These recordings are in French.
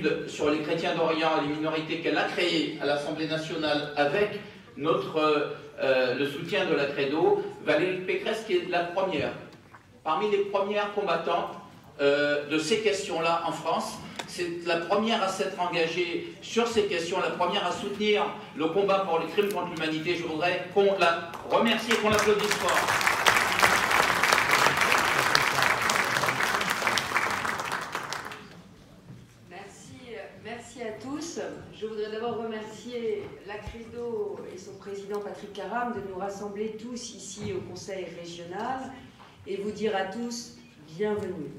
étude sur les chrétiens d'Orient et les minorités qu'elle a créée à l'Assemblée nationale avec le soutien de la Credo, Valérie Pécresse qui est la première, parmi les premières combattantes de ces questions-là en France. C'est la première à s'être engagée sur ces questions, la première à soutenir le combat pour les crimes contre l'humanité. Je voudrais qu'on la remercie et qu'on l'applaudisse fort. Merci à tous. Je voudrais d'abord remercier la Credo et son président Patrick Caram de nous rassembler tous ici au Conseil régional et vous dire à tous bienvenue.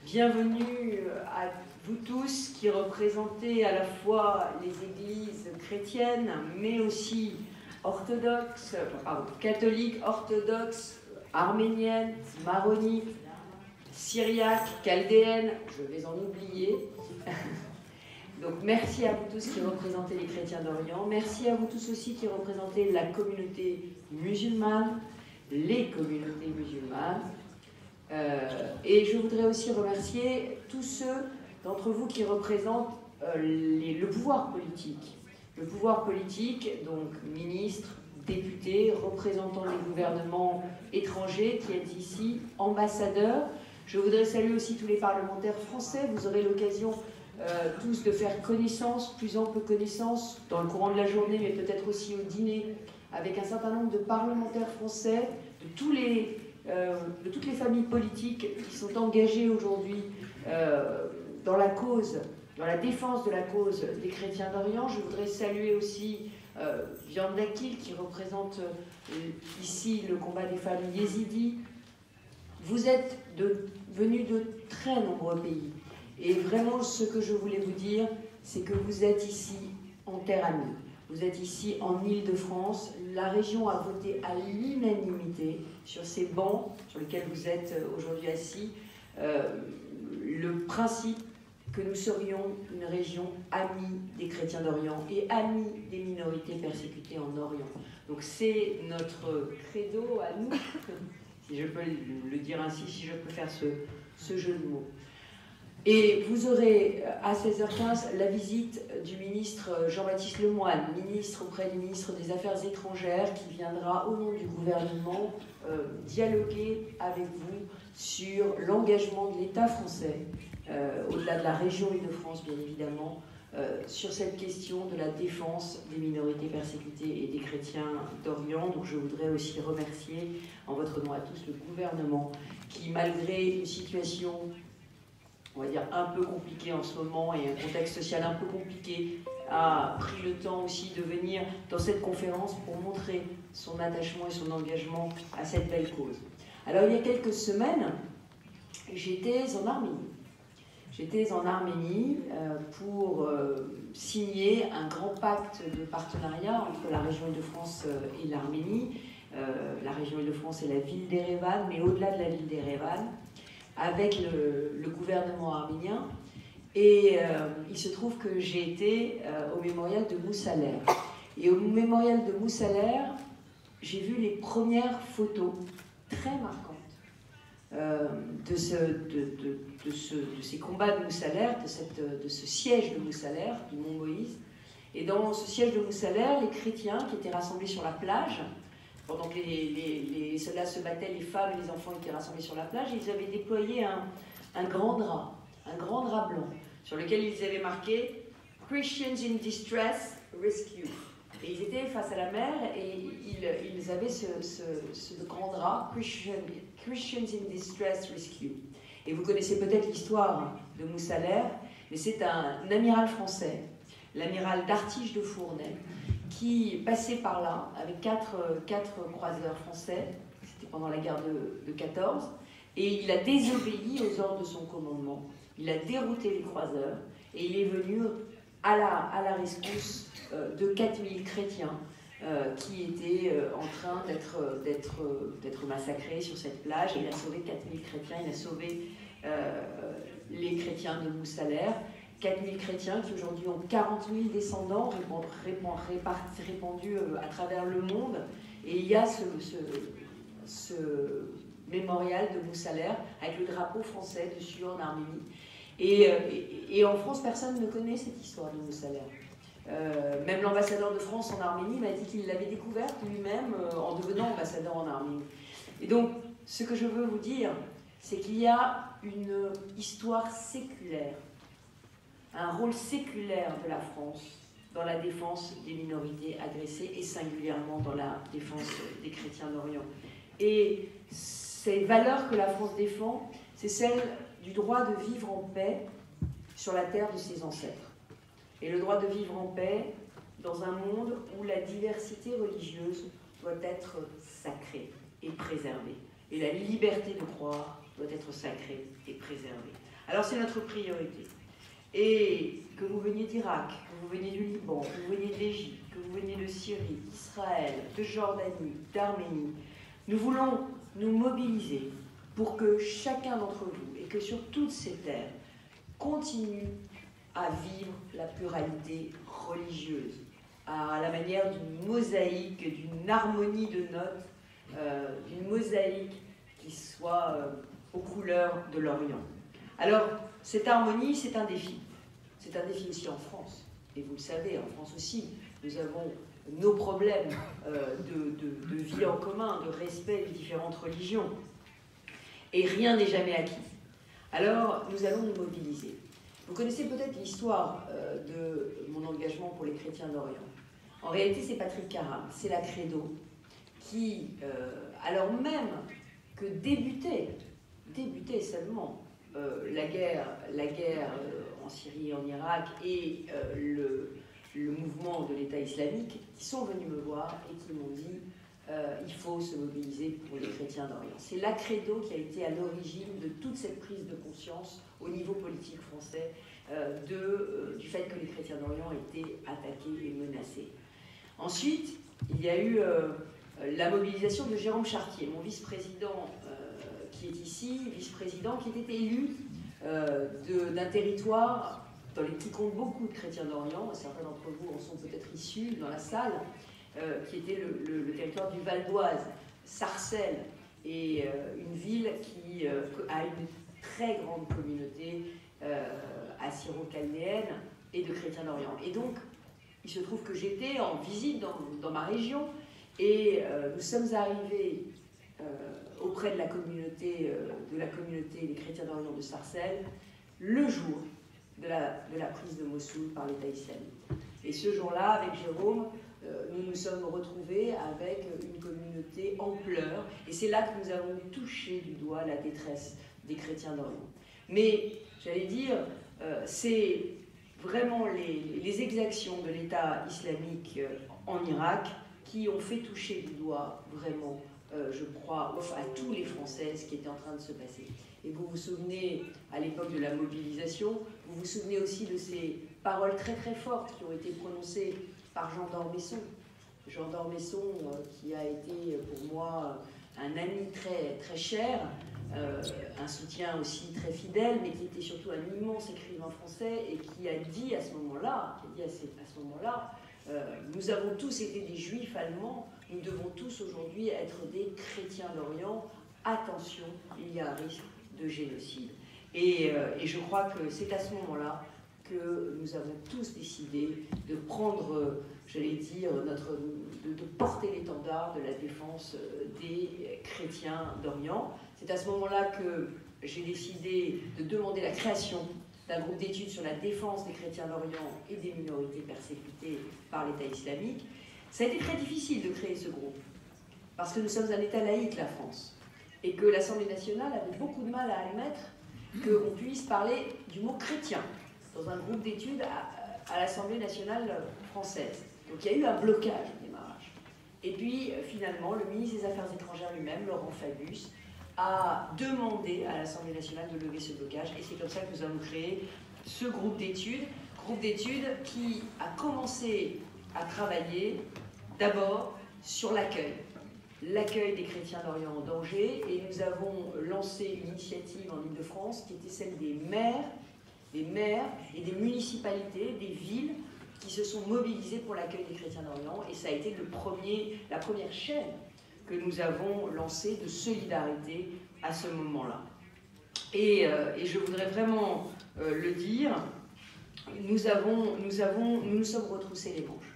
Bienvenue à vous tous qui représentez à la fois les églises chrétiennes, mais aussi orthodoxes, catholiques, orthodoxes, arméniennes, maronites, syriaques, chaldéennes, je vais en oublier. Donc merci à vous tous qui représentez les chrétiens d'Orient, merci à vous tous aussi qui représentez la communauté musulmane, les communautés musulmanes. Et je voudrais aussi remercier tous ceux d'entre vous qui représentent le pouvoir politique. Le pouvoir politique, donc ministres, députés, représentants des gouvernements étrangers qui êtes ici, ambassadeurs. Je voudrais saluer aussi tous les parlementaires français. Vous aurez l'occasion tous de faire connaissance, plus ample connaissance, dans le courant de la journée, mais peut-être aussi au dîner, avec un certain nombre de parlementaires français, de toutes les familles politiques qui sont engagées aujourd'hui dans la cause, dans la défense de la cause des chrétiens d'Orient. Je voudrais saluer aussi Viande Dakil, qui représente ici le combat des femmes yézidis. Vous êtes venus de très nombreux pays. Et vraiment, ce que je voulais vous dire, c'est que vous êtes ici en terre amie. Vous êtes ici en Île-de-France. La région a voté à l'unanimité sur ces bancs sur lesquels vous êtes aujourd'hui assis, le principe que nous serions une région amie des chrétiens d'Orient et amie des minorités persécutées en Orient. Donc c'est notre credo à nous, si je peux le dire ainsi, si je peux faire ce jeu de mots. Et vous aurez à 16h15 la visite du ministre Jean-Baptiste Lemoyne, ministre auprès du ministre des Affaires étrangères, qui viendra au nom du gouvernement dialoguer avec vous sur l'engagement de l'État français, au-delà de la région Île-de-France bien évidemment, sur cette question de la défense des minorités persécutées et des chrétiens d'Orient. Donc je voudrais aussi remercier en votre nom à tous le gouvernement qui, malgré une situation, on va dire, un peu compliqué en ce moment et un contexte social un peu compliqué, a pris le temps aussi de venir dans cette conférence pour montrer son attachement et son engagement à cette belle cause. Alors il y a quelques semaines, j'étais en Arménie. J'étais en Arménie pour signer un grand pacte de partenariat entre la région Île-de-France et l'Arménie. La région Île-de-France et la ville d'Erevan, mais au-delà de la ville d'Erevan, avec le gouvernement arménien. Et il se trouve que j'ai été au mémorial de Moussalert. Et au mémorial de Moussalert, j'ai vu les premières photos très marquantes de ces combats de Moussalert, de ce siège de Moussalert, du mont Moïse. Et dans ce siège de Moussalert, les chrétiens qui étaient rassemblés sur la plage, pendant que les soldats se battaient, les femmes et les enfants étaient rassemblés sur la plage, et ils avaient déployé un grand drap blanc, sur lequel ils avaient marqué « Christians in distress, rescue ». Et ils étaient face à la mer, et ils avaient ce grand drap « Christians in distress, rescue ». Et vous connaissez peut-être l'histoire de Moussalert, mais c'est un amiral français, l'amiral d'Artige de Fournay, qui passait par là avec quatre croiseurs français, c'était pendant la guerre de 14, et il a désobéi aux ordres de son commandement, il a dérouté les croiseurs, et il est venu à la rescousse de 4000 chrétiens qui étaient en train d'être massacrés sur cette plage, et il a sauvé 4000 chrétiens, il a sauvé les chrétiens de Moussalert, 4000 chrétiens qui aujourd'hui ont 40 000 descendants répandus à travers le monde. Et il y a ce mémorial de Moussalert avec le drapeau français dessus en Arménie. Et en France, personne ne connaît cette histoire du Moussaler. Même l'ambassadeur de France en Arménie m'a dit qu'il l'avait découverte lui-même en devenant ambassadeur en Arménie. Et donc, ce que je veux vous dire, c'est qu'il y a une histoire séculaire, un rôle séculaire de la France dans la défense des minorités agressées et singulièrement dans la défense des chrétiens d'Orient. Et ces valeurs que la France défend, c'est celle du droit de vivre en paix sur la terre de ses ancêtres. Et le droit de vivre en paix dans un monde où la diversité religieuse doit être sacrée et préservée. Et la liberté de croire doit être sacrée et préservée. Alors c'est notre priorité. Et que vous veniez d'Irak, que vous veniez du Liban, que vous veniez d'Égypte, que vous veniez de Syrie, d'Israël, de Jordanie, d'Arménie, nous voulons nous mobiliser pour que chacun d'entre vous, et que sur toutes ces terres, continue à vivre la pluralité religieuse, à la manière d'une mosaïque, d'une harmonie de notes, d'une mosaïque qui soit aux couleurs de l'Orient. Alors, cette harmonie, c'est un défi. C'est un défi aussi en France. Et vous le savez, en France aussi, nous avons nos problèmes de vie en commun, de respect des différentes religions. Et rien n'est jamais acquis. Alors, nous allons nous mobiliser. Vous connaissez peut-être l'histoire de mon engagement pour les chrétiens d'Orient. En réalité, c'est Patrick Karam, c'est la Credo, qui, alors même que débutait seulement la guerre en Syrie et en Irak et le mouvement de l'État islamique, qui sont venus me voir et qui m'ont dit il faut se mobiliser pour les chrétiens d'Orient. C'est la Credo qui a été à l'origine de toute cette prise de conscience au niveau politique français du fait que les chrétiens d'Orient étaient attaqués et menacés. Ensuite, il y a eu la mobilisation de Jérôme Chartier, mon vice-président qui est ici, vice-président qui était élu d'un territoire qui compte beaucoup de chrétiens d'Orient, certains d'entre vous en sont peut-être issus dans la salle, qui était le territoire du Val d'Oise, Sarcelles, et une ville qui a une très grande communauté assyro-chaldéenne et de chrétiens d'Orient. Et donc, il se trouve que j'étais en visite dans ma région, et nous sommes arrivés auprès de la communauté des chrétiens d'Orient de Sarcelles, le jour de la prise de Mossoul par l'État islamique. Et ce jour-là, avec Jérôme, nous nous sommes retrouvés avec une communauté en pleurs, et c'est là que nous avons touché du doigt la détresse des chrétiens d'Orient. Mais, j'allais dire, c'est vraiment les exactions de l'État islamique en Irak qui ont fait toucher du doigt vraiment, je crois, à tous les Français ce qui était en train de se passer. Et vous vous souvenez, à l'époque de la mobilisation, vous vous souvenez aussi de ces paroles très très fortes qui ont été prononcées par Jean d'Ormesson. Jean d'Ormesson qui a été pour moi un ami très, très cher, un soutien aussi très fidèle, mais qui était surtout un immense écrivain français et qui a dit à ce moment-là, nous avons tous été des juifs allemands, nous devons tous aujourd'hui être des chrétiens d'Orient, attention, il y a un risque de génocide. Et je crois que c'est à ce moment-là que nous avons tous décidé de prendre, j'allais dire, de porter l'étendard de la défense des chrétiens d'Orient. C'est à ce moment-là que j'ai décidé de demander la création d'un groupe d'études sur la défense des chrétiens d'Orient et des minorités persécutées par l'État islamique. Ça a été très difficile de créer ce groupe, parce que nous sommes un État laïque, la France, et que l'Assemblée nationale avait beaucoup de mal à admettre qu'on puisse parler du mot chrétien dans un groupe d'études à l'Assemblée nationale française. Donc il y a eu un blocage au démarrage. Et puis finalement, le ministre des Affaires étrangères lui-même, Laurent Fabius, a demandé à l'Assemblée nationale de lever ce blocage. Et c'est comme ça que nous avons créé ce groupe d'études qui a commencé à travailler d'abord sur l'accueil des chrétiens d'Orient en danger. Et nous avons lancé une initiative en Île-de-France qui était celle des maires et des municipalités, des villes qui se sont mobilisées pour l'accueil des chrétiens d'Orient. Et ça a été la première chaîne que nous avons lancée de solidarité à ce moment-là. Et je voudrais vraiment le dire, nous nous sommes retroussés les manches.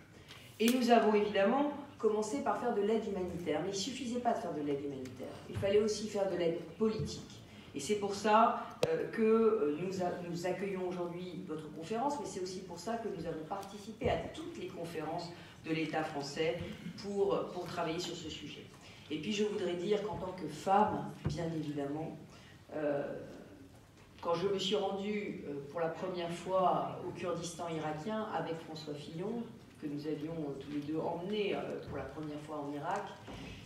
Et nous avons évidemment commencé par faire de l'aide humanitaire. Mais il ne suffisait pas de faire de l'aide humanitaire, il fallait aussi faire de l'aide politique. Et c'est pour ça que nous accueillons aujourd'hui votre conférence, mais c'est aussi pour ça que nous avons participé à toutes les conférences de l'État français pour travailler sur ce sujet. Et puis je voudrais dire qu'en tant que femme, bien évidemment, quand je me suis rendue pour la première fois au Kurdistan irakien avec François Fillon, que nous avions tous les deux emmené pour la première fois en Irak,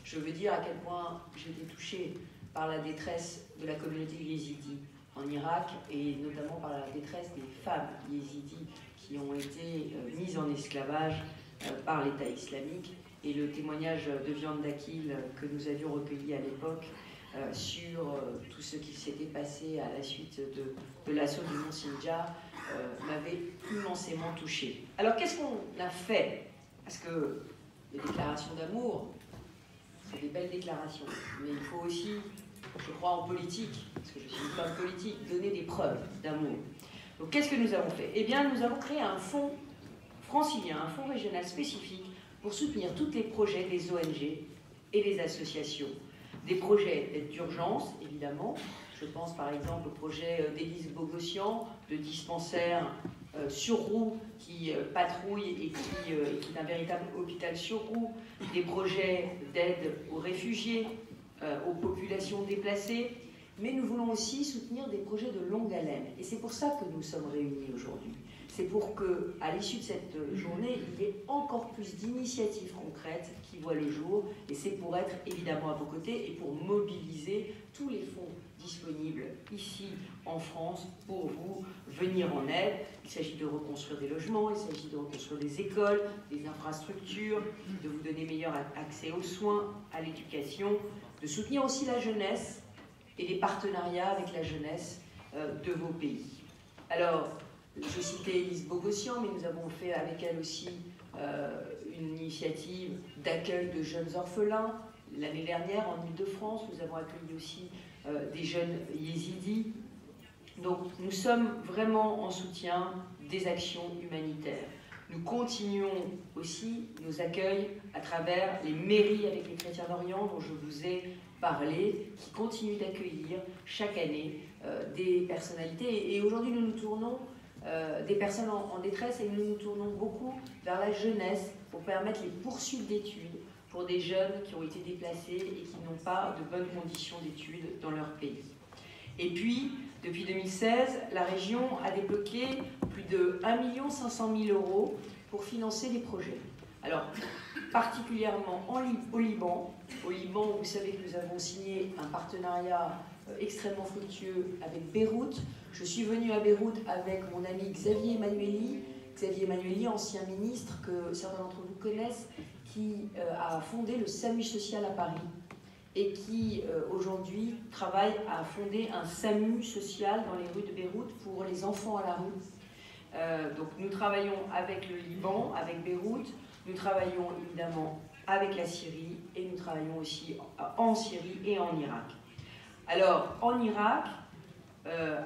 je veux dire à quel point j'étais touchée par la détresse de la communauté yézidi en Irak, et notamment par la détresse des femmes yézidis qui ont été mises en esclavage par l'État islamique, et le témoignage de Viande d'Akil que nous avions recueilli à l'époque sur tout ce qui s'était passé à la suite de l'assaut du Mont Sinjar m'avait immensément touchée. Alors qu'est-ce qu'on a fait? Parce que les déclarations d'amour, c'est des belles déclarations, mais il faut aussi, je crois en politique, parce que je suis une femme politique, donner des preuves d'amour. Donc qu'est-ce que nous avons fait? Eh bien, nous avons créé un fonds francilien, un fonds régional spécifique pour soutenir tous les projets des ONG et des associations. Des projets d'aide d'urgence, évidemment. Je pense par exemple au projet d'Élise Bogossian, de dispensaire sur roue qui patrouille et qui est un véritable hôpital sur roue. Des projets d'aide aux réfugiés, aux populations déplacées. Mais nous voulons aussi soutenir des projets de longue haleine. Et c'est pour ça que nous sommes réunis aujourd'hui. C'est pour qu'à l'issue de cette journée, il y ait encore plus d'initiatives concrètes qui voient le jour. Et c'est pour être évidemment à vos côtés et pour mobiliser tous les fonds disponibles ici en France pour vous venir en aide. Il s'agit de reconstruire des logements, il s'agit de reconstruire des écoles, des infrastructures, de vous donner meilleur accès aux soins, à l'éducation, de soutenir aussi la jeunesse et les partenariats avec la jeunesse de vos pays. Alors, je citais Élise Bogossian, mais nous avons fait avec elle aussi une initiative d'accueil de jeunes orphelins. L'année dernière, en Île-de-France, nous avons accueilli aussi des jeunes yézidis. Donc, nous sommes vraiment en soutien des actions humanitaires. Nous continuons aussi nos accueils à travers les mairies avec les chrétiens d'Orient, dont je vous ai parlé, qui continuent d'accueillir chaque année des personnalités. Et aujourd'hui, nous nous tournons des personnes en détresse, et nous nous tournons beaucoup vers la jeunesse pour permettre les poursuites d'études pour des jeunes qui ont été déplacés et qui n'ont pas de bonnes conditions d'études dans leur pays. Et puis, depuis 2016, la région a débloqué plus de 1 500 000 € pour financer des projets. Alors, particulièrement au Liban, vous savez que nous avons signé un partenariat extrêmement fructueux avec Beyrouth. Je suis venue à Beyrouth avec mon ami Xavier Emmanuelli, ancien ministre que certains d'entre vous connaissent, qui a fondé le SAMU social à Paris et qui aujourd'hui travaille à fonder un SAMU social dans les rues de Beyrouth pour les enfants à la rue. Donc nous travaillons avec le Liban, avec Beyrouth, nous travaillons évidemment avec la Syrie et nous travaillons aussi en Syrie et en Irak. Alors en Irak,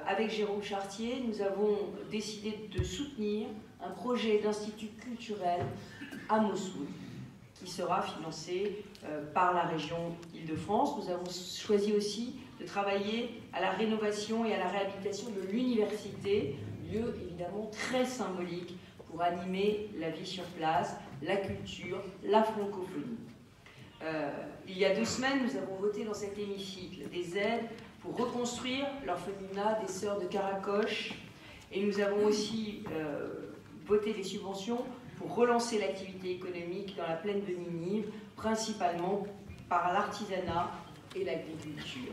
avec Jérôme Chartier, nous avons décidé de soutenir un projet d'institut culturel à Mossoul qui sera financé par la région Île-de-France. Nous avons choisi aussi de travailler à la rénovation et à la réhabilitation de l'université, lieu évidemment très symbolique pour animer la vie sur place, la culture, la francophonie. Il y a 2 semaines, nous avons voté dans cet hémicycle des aides pour reconstruire l'orphelinat des Sœurs de Karakoche, et nous avons aussi voté des subventions pour relancer l'activité économique dans la plaine de Ninive, principalement par l'artisanat et l'agriculture.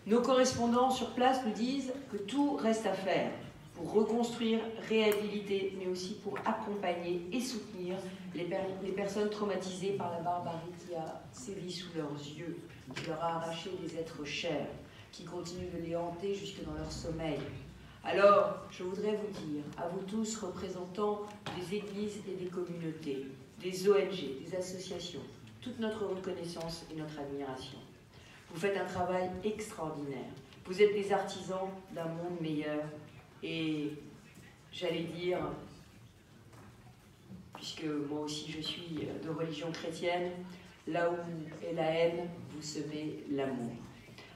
Nos correspondants sur place nous disent que tout reste à faire pour reconstruire, réhabiliter, mais aussi pour accompagner et soutenir les personnes traumatisées par la barbarie qui a sévi sous leurs yeux, qui leur a arraché des êtres chers, qui continue de les hanter jusque dans leur sommeil. Alors, je voudrais vous dire, à vous tous, représentants des églises et des communautés, des ONG, des associations, toute notre reconnaissance et notre admiration. Vous faites un travail extraordinaire. Vous êtes des artisans d'un monde meilleur Et j'allais dire, puisque moi aussi je suis de religion chrétienne, là où est la haine, vous semez l'amour.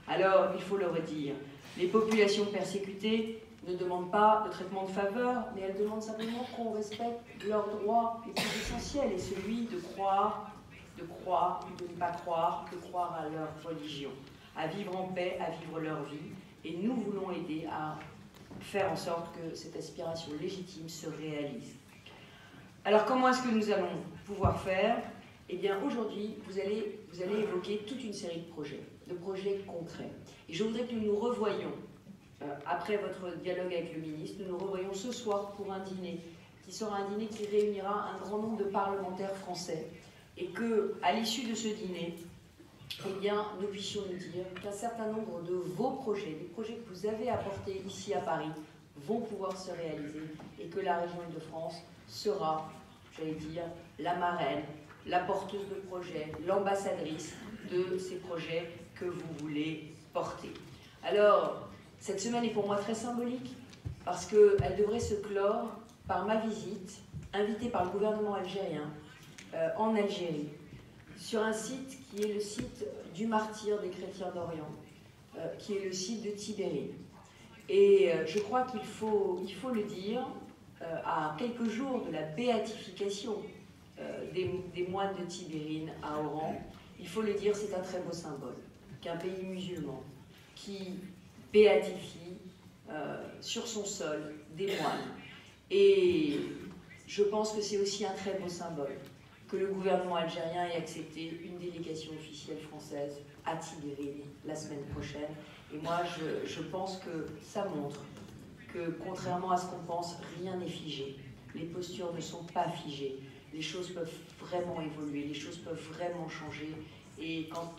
Alors, il faut le redire, les populations persécutées ne demandent pas de traitement de faveur, mais elles demandent simplement qu'on respecte leurs droits les plus essentiels, et celui de croire, de ne pas croire, de croire à leur religion, à vivre en paix, à vivre leur vie. Et nous voulons aider à faire en sorte que cette aspiration légitime se réalise. Alors, comment est-ce que nous allons pouvoir faire? Eh bien, aujourd'hui, vous allez évoquer toute une série de projets concrets. Et je voudrais que nous nous revoyions, après votre dialogue avec le ministre, nous nous revoyons ce soir pour un dîner, qui sera un dîner qui réunira un grand nombre de parlementaires français, et qu'à l'issue de ce dîner, eh bien, nous puissions nous dire qu'un certain nombre de vos projets, des projets que vous avez apportés ici à Paris, vont pouvoir se réaliser, et que la région Île-de-France sera, j'allais dire, la marraine, la porteuse de projets, l'ambassadrice de ces projets que vous voulez porter. Alors, cette semaine est pour moi très symbolique parce qu'elle devrait se clore par ma visite, invitée par le gouvernement algérien, en Algérie, sur un site qui est le site du martyr des chrétiens d'Orient, qui est le site de Tibérine. Et je crois qu'il faut le dire, à quelques jours de la béatification des moines de Tibérine à Oran, il faut le dire, c'est un très beau symbole qu'un pays musulman qui béatifie sur son sol des moines. Et je pense que c'est aussi un très beau symbole que le gouvernement algérien ait accepté une délégation officielle française à Tibérine la semaine prochaine. Et moi, je pense que ça montre que, contrairement à ce qu'on pense, rien n'est figé. Les postures ne sont pas figées. Les choses peuvent vraiment évoluer, les choses peuvent vraiment changer. Et quand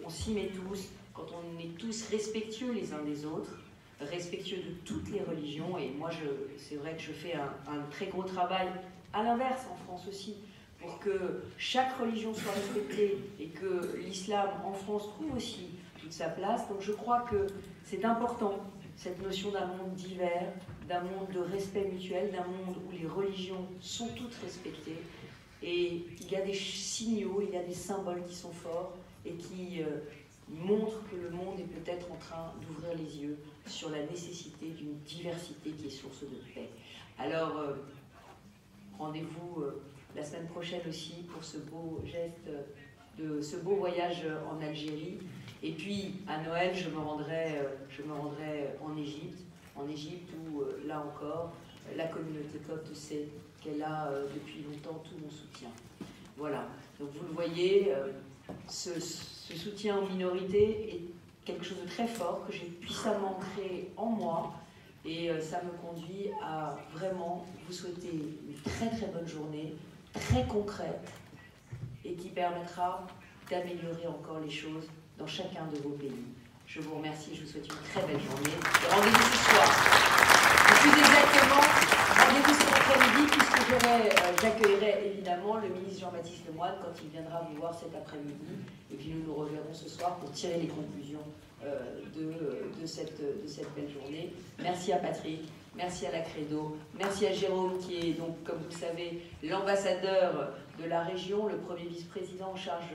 on s'y met tous, quand on est tous respectueux les uns des autres, respectueux de toutes les religions, et moi, c'est vrai que je fais un très gros travail, à l'inverse, en France aussi, pour que chaque religion soit respectée et que l'islam en France trouve aussi toute sa place. Donc je crois que c'est important, cette notion d'un monde divers, d'un monde de respect mutuel, d'un monde où les religions sont toutes respectées. Et il y a des signaux, il y a des symboles qui sont forts et qui montrent que le monde est peut-être en train d'ouvrir les yeux sur la nécessité d'une diversité qui est source de paix. Alors, rendez-vous la semaine prochaine aussi pour ce beau geste, ce beau voyage en Algérie. Et puis, à Noël, je me rendrai en Égypte où, là encore, la communauté copte sait qu'elle a depuis longtemps tout mon soutien. Voilà. Donc, vous le voyez, ce soutien aux minorités est quelque chose de très fort que j'ai puissamment créé en moi. Et ça me conduit à vraiment vous souhaiter une très très bonne journée, très concrète, et qui permettra d'améliorer encore les choses dans chacun de vos pays. Je vous remercie, je vous souhaite une très belle journée. Et rendez-vous ce soir. Et plus exactement, rendez-vous cet après-midi, puisque j'accueillerai évidemment le ministre Jean-Baptiste Lemoyne quand il viendra vous voir cet après-midi. Et puis nous nous reverrons ce soir pour tirer les conclusions de cette belle journée. Merci à Patrick, merci à la Credo, merci à Jérôme qui est donc, comme vous le savez, l'ambassadeur de la région, le premier vice-président en charge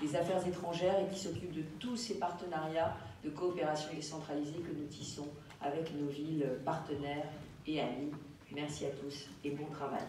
des affaires étrangères et qui s'occupe de tous ces partenariats de coopération décentralisée que nous tissons avec nos villes partenaires et amis. Merci à tous et bon travail.